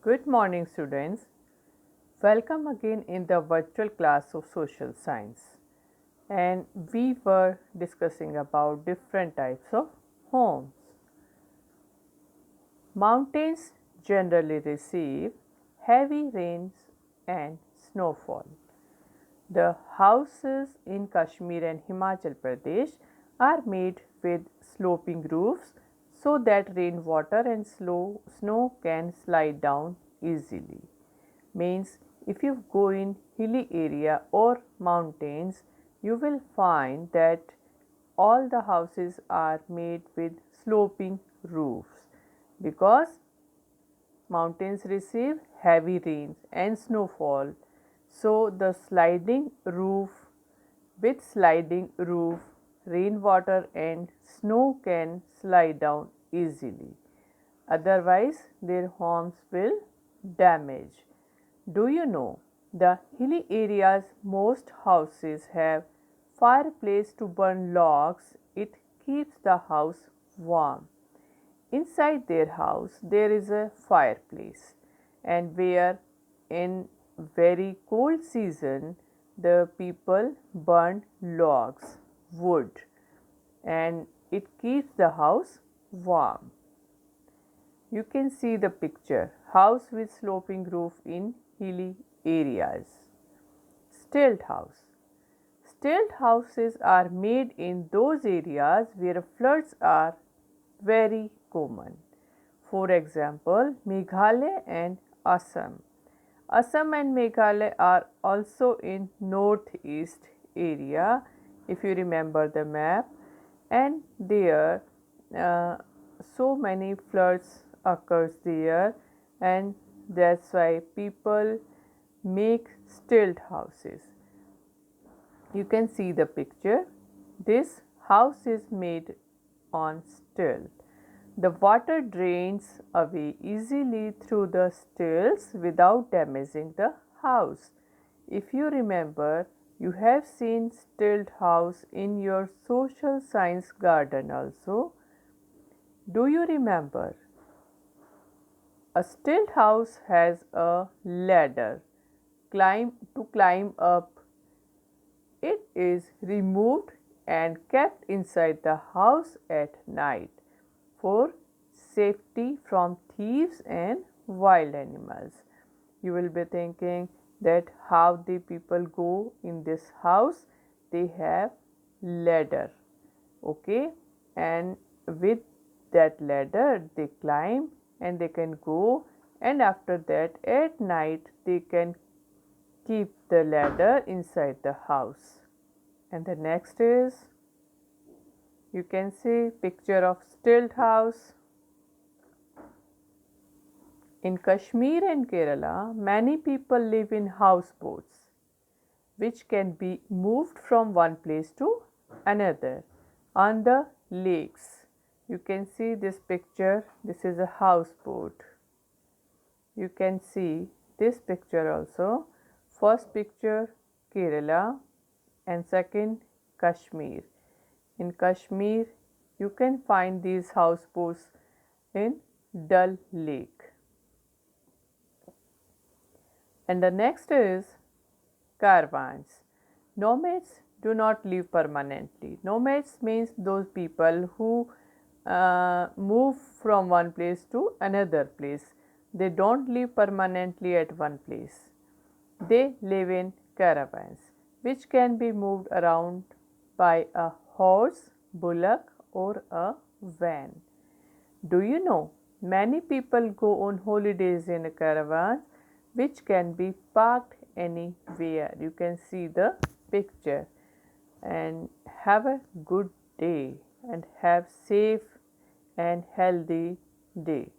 Good morning, students. Welcome again in the virtual class of social science. And we were discussing about different types of homes. Mountains generally receive heavy rains and snowfall. The houses in Kashmir and Himachal Pradesh are made with sloping roofs so that rainwater and snow can slide down easily. Means if you go in hilly area or mountains, you will find that all the houses are made with sloping roofs because mountains receive heavy rains and snowfall. So the sliding roof with sliding roof, rainwater and snow can slide down easily. Otherwise, their homes will damage. Do you know the hilly areas most houses have fireplace to burn logs? It keeps the house warm. Inside their house there is a fireplace, and where in very cold season the people burn logs, wood, and it keeps the house warm. You can see the picture, house with sloping roof in hilly areas. Stilt house. Stilt houses are made in those areas where floods are very common. For example, Meghalaya and Assam. Assam and Meghalaya are also in northeast area, if you remember the map, and there so many floods occurs there, and that's why people make stilt houses. You can see the picture. This house is made on stilt. The water drains away easily through the stilts without damaging the house. If you remember, you have seen stilt house in your social science garden also. Do you remember? A stilt house has a ladder to climb up. It is removed and kept inside the house at night for safety from thieves and wild animals. You will be thinking that how the people go in this house. They have ladder, okay, and with that ladder they climb and they can go, and after that at night they can keep the ladder inside the house. And the next is, you can see picture of stilt house. In Kashmir and Kerala, many people live in houseboats which can be moved from one place to another on the lakes. You can see this picture. This is a houseboat. You can see this picture also. First picture Kerala and second Kashmir. In Kashmir, you can find these houseboats in Dal Lake. And the next is caravans. Nomads do not live permanently. Nomads means those people who move from one place to another place. They don't live permanently at one place. They live in caravans, which can be moved around by a horse, bullock, or a van. Do you know many people go on holidays in a caravan which can be parked anywhere? You can see the picture, and have a good day and have safe and healthy day.